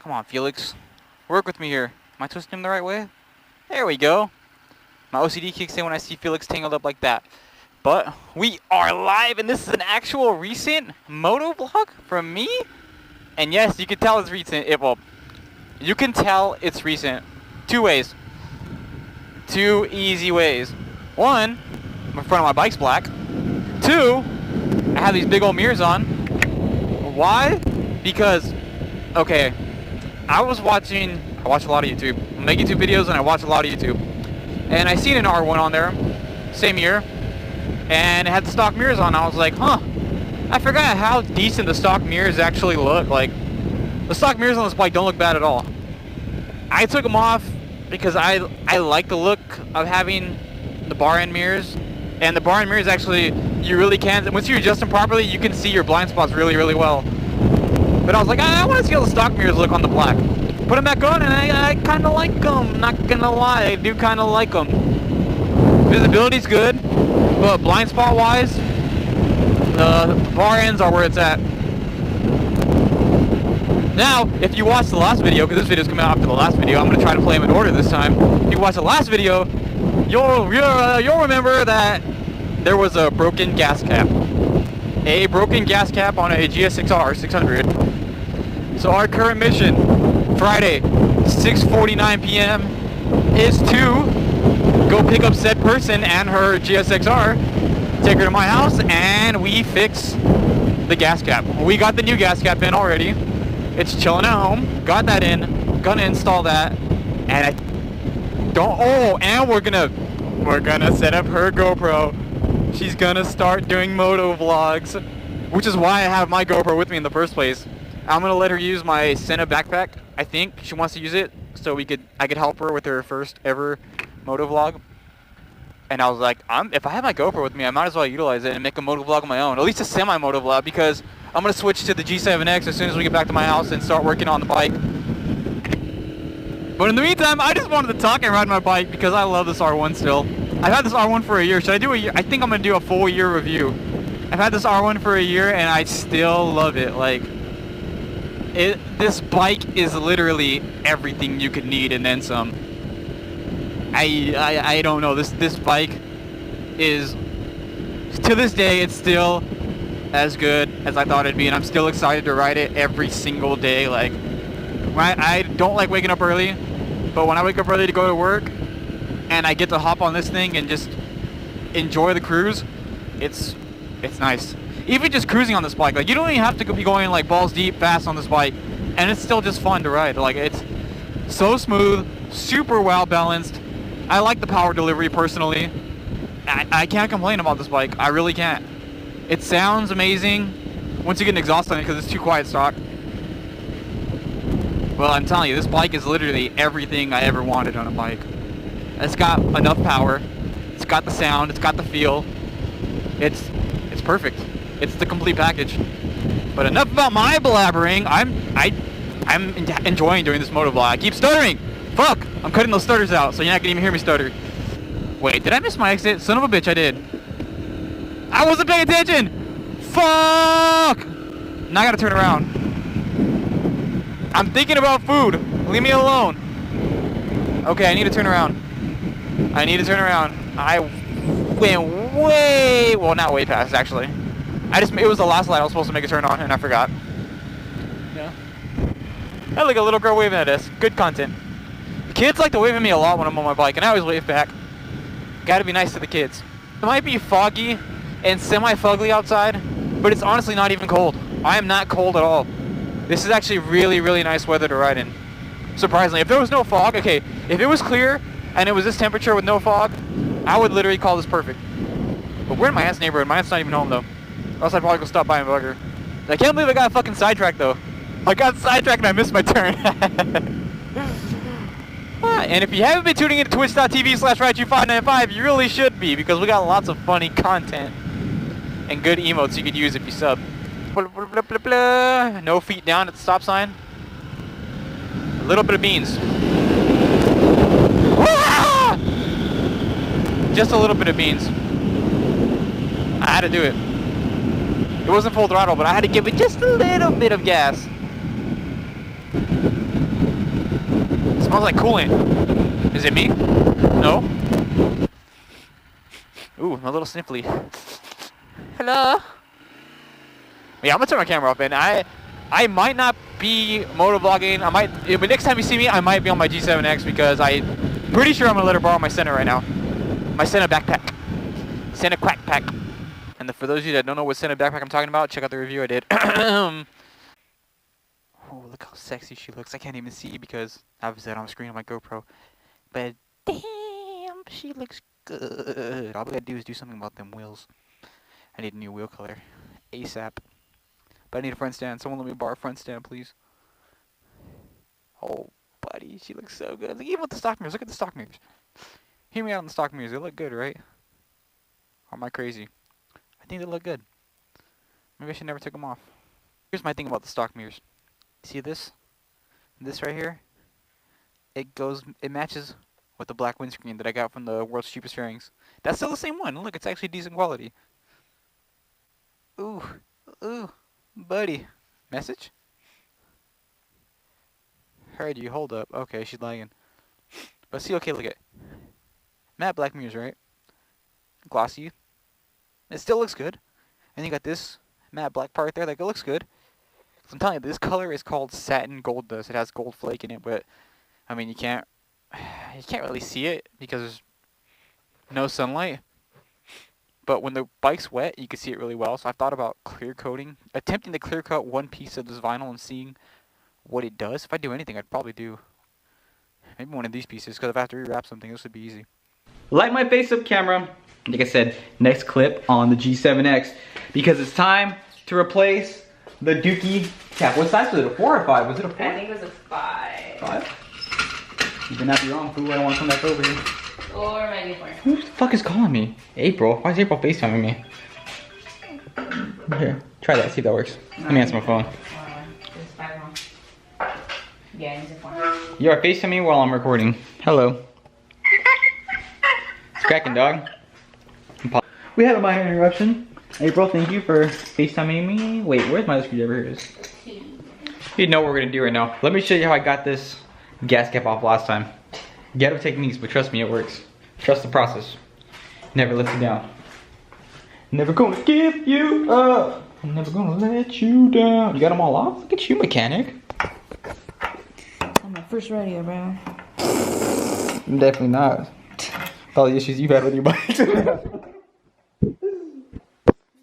Come on, Felix. Work with me here. Am I twisting him the right way? There we go. My OCD kicks in when I see Felix tangled up like that. But we are live, and this is an actual recent moto vlog from me. And yes, you can tell it's recent. You can tell it's recent. Two ways. Two easy ways. One, the front of my bike's black. Two, I have these big old mirrors on. Why? Because, okay, I watch a lot of YouTube. I make YouTube videos and I watch a lot of YouTube. And I seen an R1 on there, same year, and it had the stock mirrors on. I was like, huh, I forgot how decent the stock mirrors actually look. Like, the stock mirrors on this bike don't look bad at all. I took them off because I like the look of having the bar end mirrors. And the bar end mirrors actually, you really can, once you adjust them properly, you can see your blind spots really, really well. But I was like, I want to see how the stock mirrors look on the black. Put them back on, and I kind of like them. Not gonna lie, I do kind of like them. Visibility's good, but blind spot wise, the bar ends are where it's at. Now, if you watch the last video, because this video's coming out after the last video, I'm gonna try to play them in order this time. If you watch the last video, you'll remember that there was a broken gas cap. A broken gas cap on a GSX-R 600. So our current mission, Friday, 6:49 p.m. is to go pick up said person and her GSX-R, take her to my house, and we fix the gas cap. We got the new gas cap in already. It's chilling at home. Got that in. Gonna install that, and and we're gonna set up her GoPro. She's gonna start doing moto vlogs, which is why I have my GoPro with me in the first place. I'm gonna let her use my Senna backpack. I think she wants to use it, so I could help her with her first ever moto vlog. And I was like, if I have my GoPro with me, I might as well utilize it and make a moto vlog of my own, at least a semi-moto vlog, because I'm gonna switch to the G7X as soon as we get back to my house and start working on the bike. But in the meantime, I just wanted to talk and ride my bike because I love this R1 still. I've had this R1 for a year. Should I do a year? I think I'm gonna do a full year review. I've had this R1 for a year and I still love it. Like, this bike is literally everything you could need and then some. I don't know. This bike is, to this day, it's still as good as I thought it'd be, and I'm still excited to ride it every single day. Like, I don't like waking up early, but when I wake up early to go to work and I get to hop on this thing and just enjoy the cruise, it's nice. Even just cruising on this bike, like, you don't even have to be going like balls deep fast on this bike, and it's still just fun to ride. Like, it's so smooth, super well balanced. I like the power delivery personally. I can't complain about this bike. I really can't. It sounds amazing once you get an exhaust on it because it's too quiet stock. Well, I'm telling you, this bike is literally everything I ever wanted on a bike. It's got enough power. It's got the sound. It's got the feel. It's perfect. It's the complete package. But enough about my blabbering. I'm enjoying doing this motovlog. I keep stuttering. Fuck! I'm cutting those stutters out, so you're not gonna even hear me stutter. Wait, did I miss my exit? Son of a bitch, I did. I wasn't paying attention! Fuck! Now I gotta turn around. I'm thinking about food. Leave me alone. Okay, I need to turn around. I went way, well, not way past, actually. It was the last light I was supposed to make a turn on, and I forgot. Yeah. Hey, look, a little girl waving at us. Good content. The kids like to wave at me a lot when I'm on my bike, and I always wave back. Gotta be nice to the kids. It might be foggy and semi-fugly outside, but it's honestly not even cold. I am not cold at all. This is actually really, really nice weather to ride in. Surprisingly, if there was no fog, okay, if it was clear and it was this temperature with no fog, I would literally call this perfect. But we're in my aunt's neighborhood. My aunt's not even home though. Or else I'd probably go stop by and bug her. I can't believe I got fucking sidetracked though. I got sidetracked and I missed my turn. And if you haven't been tuning into twitch.tv/ride2595, you really should be, because we got lots of funny content and good emotes you could use if you sub. Blah, blah, blah, blah, blah. No feet down at the stop sign. A little bit of beans. Just a little bit of beans. I had to do it. It wasn't full throttle, but I had to give it just a little bit of gas. smells like coolant. Is it me? No? Ooh, a little sniffly. Hello? Yeah, I'm gonna turn my camera off, and I might not be motovlogging. I might, but next time you see me, I might be on my G7X because I'm pretty sure I'm gonna let her borrow my Santa right now. My Santa backpack. Santa quack pack. And for those of you that don't know what Santa backpack I'm talking about, check out the review I did. Oh, look how sexy she looks. I can't even see because obviously I'm on screen on my GoPro. But damn, she looks good. All we gotta do is do something about them wheels. I need a new wheel color. ASAP. But I need a front stand. Someone let me borrow a front stand, please. Oh, buddy, she looks so good. Even with the stock mirrors. Look at the stock mirrors. Hear me out on the stock mirrors. They look good, right? Or am I crazy? I think they look good. Maybe I should never take them off. Here's my thing about the stock mirrors. See this? This right here? It matches with the black windscreen that I got from the world's cheapest fairings. That's still the same one. Look, it's actually decent quality. Ooh, ooh, buddy. Message? Heard you. Hold up. Okay, she's lagging. But see, okay, look at matte black mirrors, right? Glossy. It still looks good. And you got this matte black part there. Like, it looks good. So I'm telling you, this color is called satin gold dust. It has gold flake in it, but I mean, you can't really see it because there's no sunlight. But when the bike's wet, you can see it really well. So I've thought about clear coating, attempting to clear coat one piece of this vinyl and seeing what it does. If I do anything, I'd probably do maybe one of these pieces, because if I have to rewrap something, this would be easy. Light my face-up camera. Like I said, next clip on the G7X, because it's time to replace the Dookie cap. What size was it? A 4 or 5? Was it a 4? I think it was a 5. 5? You cannot be wrong, fool. I don't want to come back over here. Or maybe 4. Who the fuck is calling me? April? Why is April FaceTiming me? Here, try that. See if that works. Let me answer my phone. It's 5 wrong. Yeah, it's a 4. You are FaceTiming me while I'm recording. Hello. It's cracking, dog. We had a minor interruption. April, thank you for FaceTiming me. Wait, where's my screwdriver? Here it is. You know what we're gonna do right now. Let me show you how I got this gas cap off last time. Ghetto techniques, but trust me, it works. Trust the process. Never let you down. Never gonna give you up. I'm never gonna let you down. You got them all off? Look at you, mechanic. On my first rodeo, bro. Definitely not. All the issues you've had with your bike.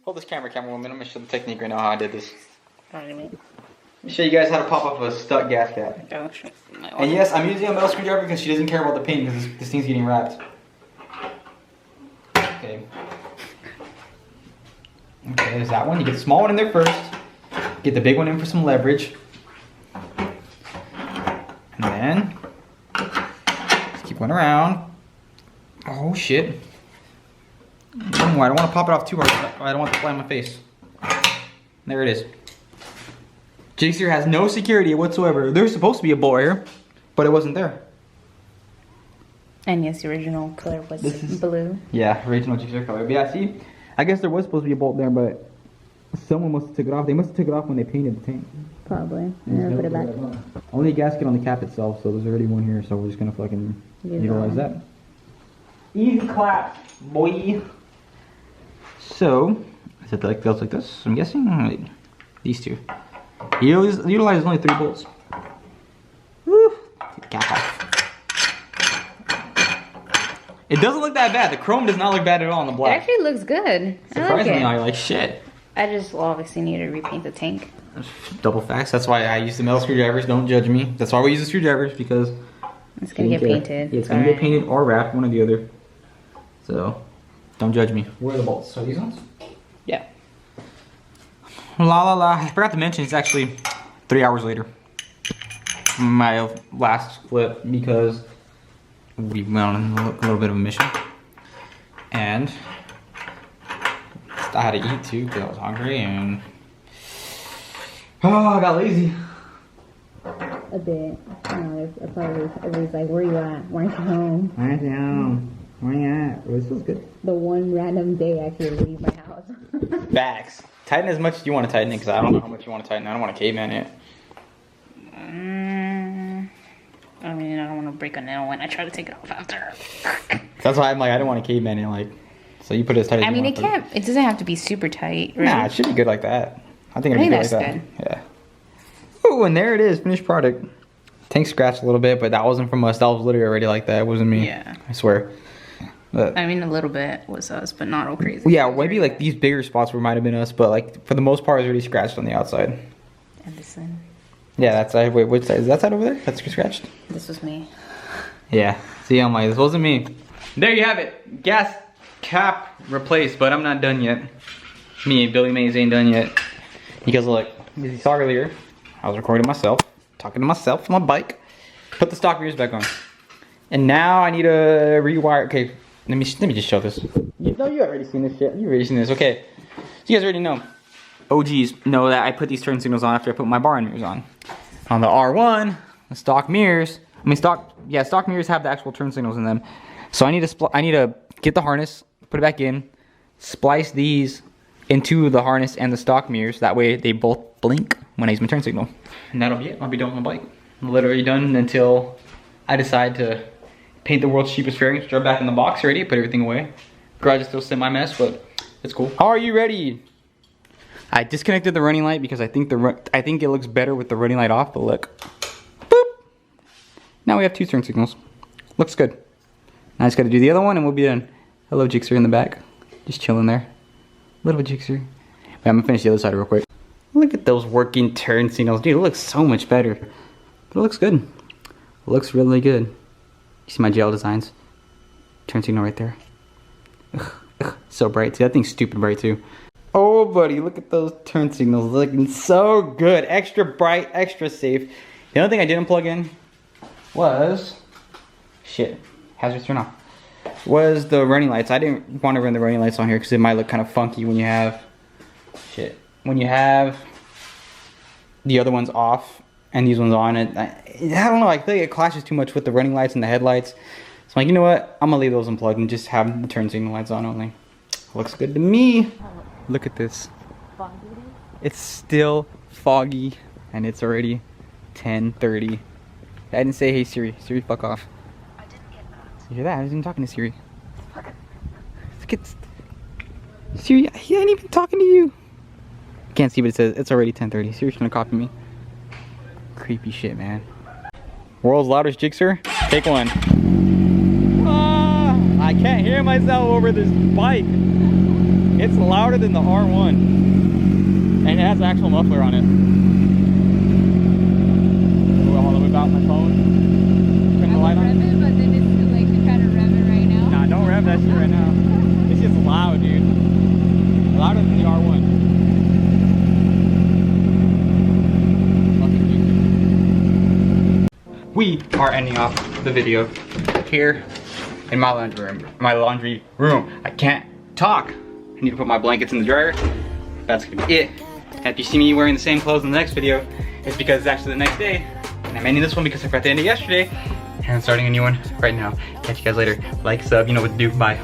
Hold this camera woman. I'm gonna show the technique right now how I did this. Let me show you guys how to pop off a stuck gas cap. And yes, I'm using a metal screwdriver because she doesn't care about the paint because this thing's getting wrapped. Okay. Okay, there's that one. You get the small one in there first. Get the big one in for some leverage. And then just keep going around. Oh shit. One more. I don't want to pop it off too hard. I don't want it to fly in my face. There it is. Jigsaw has no security whatsoever. There's supposed to be a bolt here, but it wasn't there. And yes, the original color was blue. Yeah, original Jigsaw color. But yeah, see, I guess there was supposed to be a bolt there, but someone must have took it off. They must have took it off when they painted the tank. Probably. Never put it back. Only a gasket on the cap itself, so there's already one here, so we're just gonna fucking utilize that. Easy clap, boy. So, is it like feels like this? I'm guessing like these two. He utilizes only 3 bolts. Woo! Take the cap off. It doesn't look that bad. The chrome does not look bad at all on the black. It actually looks good. Surprisingly, I I like shit. I just obviously need to repaint the tank. Double facts. That's why I use the metal screwdrivers. Don't judge me. That's why we use the screwdrivers, because it's gonna get painted. Yeah, it's gonna get painted or wrapped, one or the other. So, don't judge me. Where are the bolts? Are these ones? Yeah. La la la. I forgot to mention it's actually 3 hours later. My last flip, because we went on a little bit of a mission. And I had to eat too because I was hungry and I got lazy. A bit. I don't know, everybody's like, where you at? Why aren't you home? Why aren't you home? Where you at? This feels good. The one random day I actually leave my house. Facts. Tighten as much as you want to tighten it, because I don't know how much you want to tighten. I don't want to caveman it. I mean, I don't want to break a nail when I try to take it off after. That's why I'm like, I don't want a caveman in, like, so you put it as tight as I you mean, want, it but- can't. It doesn't have to be super tight, right? Nah, it should be good like that. I think it'll be that's good like that. Yeah. Oh, and there it is, finished product. Tank scratched a little bit, but that wasn't from us. That was literally already like that. It wasn't me. Yeah. I swear. But, I mean, a little bit was us, but not all crazy. well, yeah, maybe like these bigger spots might have been us, but like for the most part, it was already scratched on the outside. Edison. Yeah, that's side. Wait, which side? Is that side over there? That's scratched? This was me. Yeah. See, I'm like, this wasn't me. There you have it. Gas cap replaced, but I'm not done yet. Me and Billy Mays ain't done yet. Because look, as you saw earlier, I was recording myself, talking to myself on my bike. Put the stock mirrors back on. And now I need to rewire. Okay, let me just show this. You already seen this shit. You already seen this. Okay, so you guys already know. OGs know that I put these turn signals on after I put my bar mirrors on. On the R1, the stock mirrors. I mean stock mirrors have the actual turn signals in them. So I need to get the harness, put it back in, splice these into the harness and the stock mirrors. That way they both blink when I use my turn signal. And that'll be it. I'll be done with my bike. I'm literally done until I decide to paint the world's cheapest fairings, throw it back in the box already, put everything away. Garage is still semi-mess, but it's cool. Are you ready? I disconnected the running light because I think it looks better with the running light off, but look. Boop. Now we have 2 turn signals. Looks good. Now I just gotta do the other one and we'll be done. Hello, Jixer in the back. Just chilling there. Little Jixer. Wait, I'm gonna finish the other side real quick. Look at those working turn signals. Dude, it looks so much better. But it looks good. It looks really good. You see my gel designs? Turn signal right there. Ugh, so bright too. That thing's stupid bright too. Oh buddy, look at those turn signals looking so good. Extra bright, extra safe. The only thing I didn't plug in was, shit, hazards turn off, was the running lights. I didn't want to run the running lights on here because it might look kind of funky when you have, when you have the other ones off and these ones on. I don't know, I think it clashes too much with the running lights and the headlights. So I'm like, you know what, I'm gonna leave those unplugged and just have the turn signal lights on only. Looks good to me. Look at this. It's still foggy and it's already 10:30. I didn't say, hey Siri. Siri, fuck off. I didn't get that. You hear that? I wasn't even talking to Siri. Look at Siri, he ain't even talking to you. I can't see, but it says it's already 10:30. Siri's gonna copy me. Creepy shit, man. World's loudest Jixer. Take one. Ah, I can't hear myself over this bike. It's louder than the R1. And it has an actual muffler on it. All the way about my phone. Turn the light on. Rev it, but then it's too late to try to rev it right now. Nah, don't rev that shit right now. It's just loud, dude. Louder than the R1. We are ending off the video here in my laundry room. I can't talk. I need to put my blankets in the dryer. That's gonna be it. And if you see me wearing the same clothes in the next video, it's because it's actually the next day. And I'm ending this one because I forgot to end it yesterday. And I'm starting a new one right now. Catch you guys later. Like, sub, you know what to do. Bye.